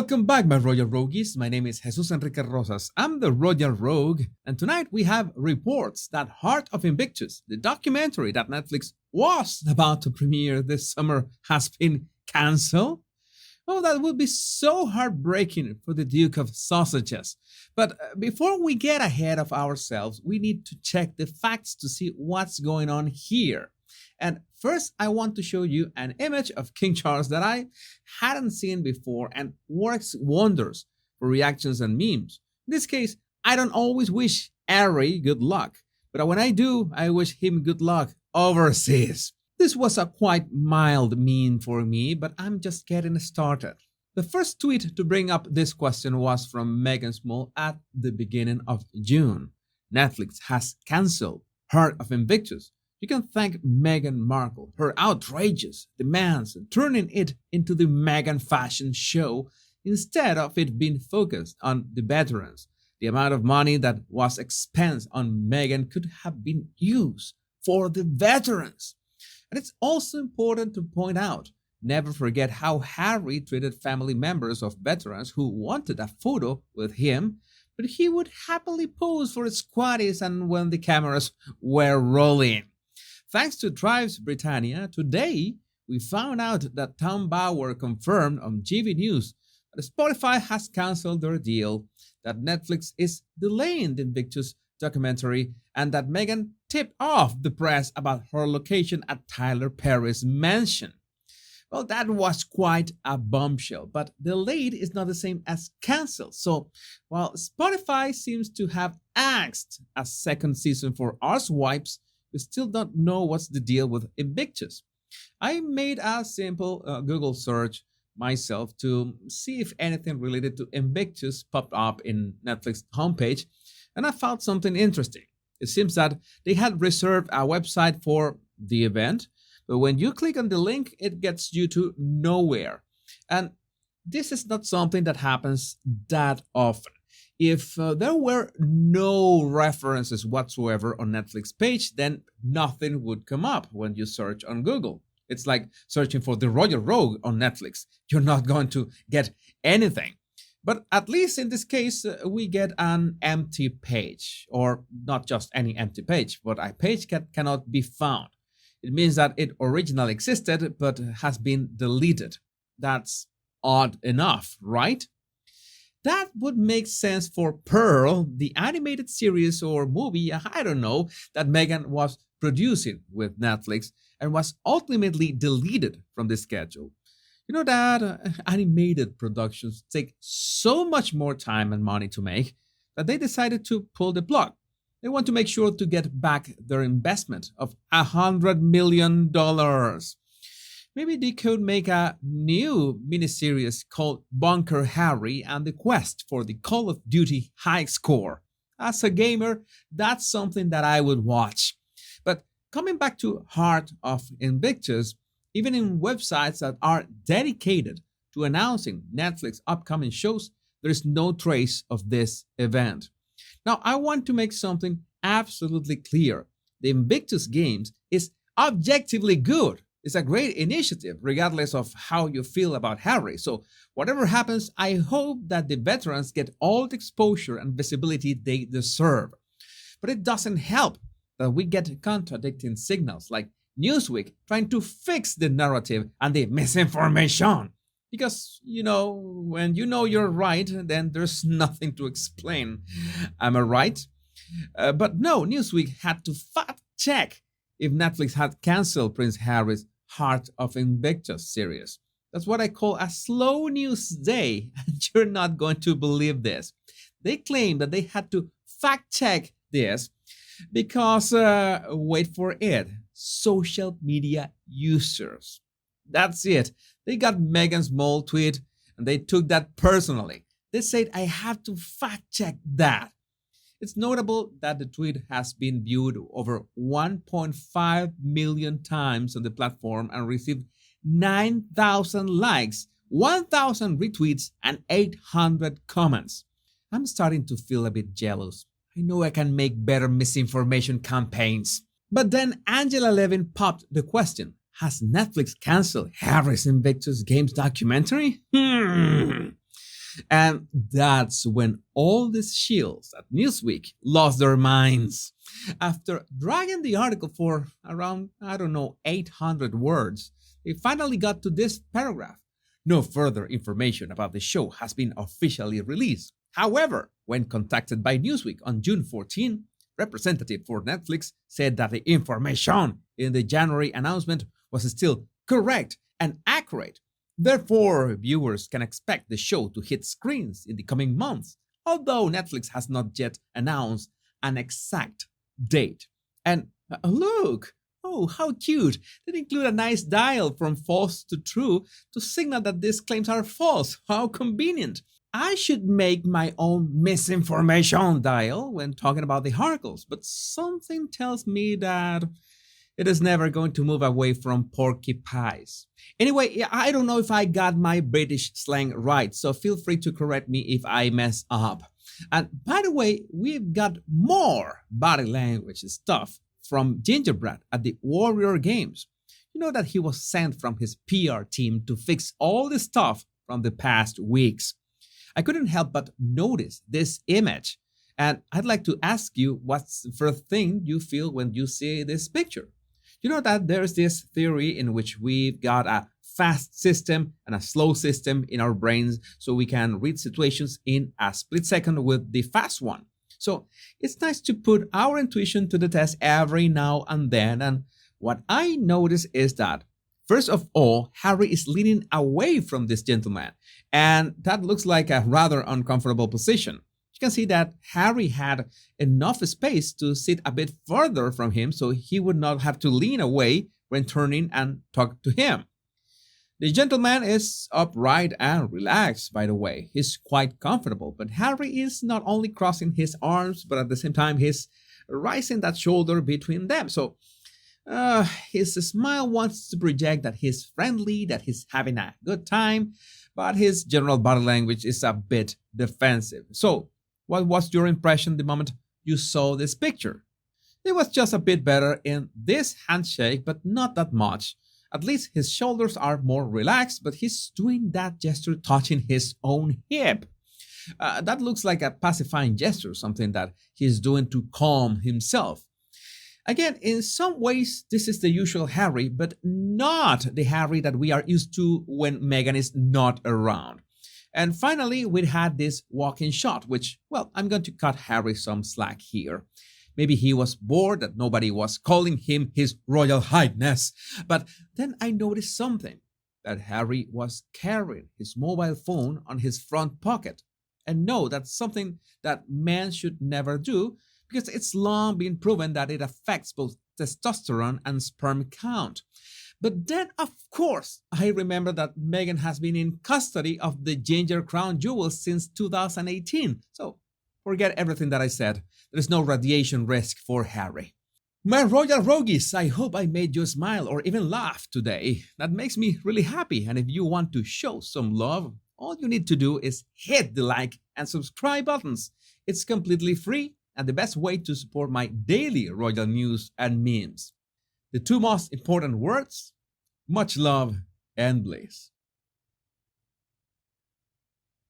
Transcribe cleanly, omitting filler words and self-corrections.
welcome back, my Royal Rogues. My name is Jesus Enrique Rosas. I'm the Royal Rogue, and tonight we have reports that Heart of Invictus, the documentary that Netflix was about to premiere this summer, has been cancelled. Oh, that would be so heartbreaking for the Duke of Sausages. But before we get ahead of ourselves, we need to check the facts to see what's going on here. And first, I want to show you an image of King Charles that I hadn't seen before and works wonders for reactions and memes. In this case, I don't always wish Harry good luck, but when I do, I wish him good luck overseas. This was a quite mild meme for me, but I'm just getting started. The first tweet to bring up this question was from Megan Small at the beginning of June. Netflix has cancelled Heart of Invictus. You can thank Meghan Markle, her outrageous demands, turning it into the Meghan fashion show instead of it being focused on the veterans. The amount of money that was expended on Meghan could have been used for the veterans. And it's also important to point out, never forget how Harry treated family members of veterans who wanted a photo with him, but he would happily pose for squatties and when the cameras were rolling. Thanks to Tribes Britannia, today we found out that Tom Bauer confirmed on GB News that Spotify has cancelled their deal, that Netflix is delaying the Invictus documentary, and that Meghan tipped off the press about her location at Tyler Perry's mansion. Well, that was quite a bombshell, but delayed is not the same as cancelled. So, while Spotify seems to have axed a second season for Arsewipes, we still don't know what's the deal with Invictus. I made a simple Google search myself to see if anything related to Invictus popped up in Netflix homepage, and I found something interesting. It seems that they had reserved a website for the event, but when you click on the link, it gets you to nowhere. And this is not something that happens that often. If there were no references whatsoever on Netflix page, then nothing would come up when you search on Google. It's like searching for the Royal Rogue on Netflix. You're not going to get anything. But at least in this case, we get an empty page, or not just any empty page, but a page cannot be found. It means that it originally existed, but has been deleted. That's odd enough, right? That would make sense for Pearl, the animated series or movie, I don't know, that Meghan was producing with Netflix and was ultimately deleted from the schedule. You know that animated productions take so much more time and money to make that they decided to pull the plug. They want to make sure to get back their investment of $100 million. Maybe they could make a new miniseries called Bunker Harry and the Quest for the Call of Duty High Score. As a gamer, that's something that I would watch. But coming back to Heart of Invictus, even in websites that are dedicated to announcing Netflix upcoming shows, there is no trace of this event. Now, I want to make something absolutely clear. The Invictus Games is objectively good. It's a great initiative, regardless of how you feel about Harry. So, whatever happens, I hope that the veterans get all the exposure and visibility they deserve. But it doesn't help that we get contradicting signals like Newsweek trying to fix the narrative and the misinformation. Because, when you know you're right, then there's nothing to explain. Am I right? But no, Newsweek had to fact check if Netflix had canceled Prince Harry's Heart of Invictus series. That's what I call a slow news day, and you're not going to believe this. They claim that they had to fact check this because, wait for it, social media users. That's it. They got Meghan's Small tweet and they took that personally. They said, I have to fact check that. It's notable that the tweet has been viewed over 1.5 million times on the platform and received 9,000 likes, 1,000 retweets, and 800 comments. I'm starting to feel a bit jealous. I know I can make better misinformation campaigns. But then Angela Levin popped the question, has Netflix canceled Harry's Invictus Games documentary? And that's when all these shields at Newsweek lost their minds. After dragging the article for around, I don't know, 800 words, they finally got to this paragraph. No further information about the show has been officially released. However, when contacted by Newsweek on June 14, representative for Netflix said that the information in the January announcement was still correct and accurate. Therefore, viewers can expect the show to hit screens in the coming months, although Netflix has not yet announced an exact date. And look, oh, how cute! They include a nice dial from false to true to signal that these claims are false. How convenient! I should make my own misinformation dial when talking about the articles, but something tells me that it is never going to move away from porky pies. Anyway, yeah, I don't know if I got my British slang right, so feel free to correct me if I mess up. And by the way, we've got more body language stuff from Gingerbread at the Warrior Games. You know that he was sent from his PR team to fix all the stuff from the past weeks. I couldn't help but notice this image, and I'd like to ask you what's the first thing you feel when you see this picture. You know that there's this theory in which we've got a fast system and a slow system in our brains so we can read situations in a split second with the fast one. So it's nice to put our intuition to the test every now and then. And what I notice is that, first of all, Harry is leaning away from this gentleman, and that looks like a rather uncomfortable position. You can see that Harry had enough space to sit a bit further from him so he would not have to lean away when turning and talk to him. The gentleman is upright and relaxed, by the way. He's quite comfortable, but Harry is not only crossing his arms, but at the same time, he's raising that shoulder between them. So his smile wants to project that he's friendly, that he's having a good time, but his general body language is a bit defensive. So, what was your impression the moment you saw this picture? It was just a bit better in this handshake, but not that much. At least his shoulders are more relaxed, but he's doing that gesture touching his own hip. That looks like a pacifying gesture, something that he's doing to calm himself. Again, in some ways, this is the usual Harry, but not the Harry that we are used to when Meghan is not around. And finally, we had this walk-in shot, which, well, I'm going to cut Harry some slack here. Maybe he was bored that nobody was calling him His Royal Highness. But then I noticed something, that Harry was carrying his mobile phone on his front pocket. And no, that's something that men should never do, because it's long been proven that it affects both testosterone and sperm count. But then, of course, I remember that Meghan has been in custody of the Ginger Crown Jewels since 2018. So forget everything that I said. There is no radiation risk for Harry. My royal rogues, I hope I made you smile or even laugh today. That makes me really happy. And if you want to show some love, all you need to do is hit the like and subscribe buttons. It's completely free and the best way to support my daily royal news and memes. The two most important words: much love and bliss.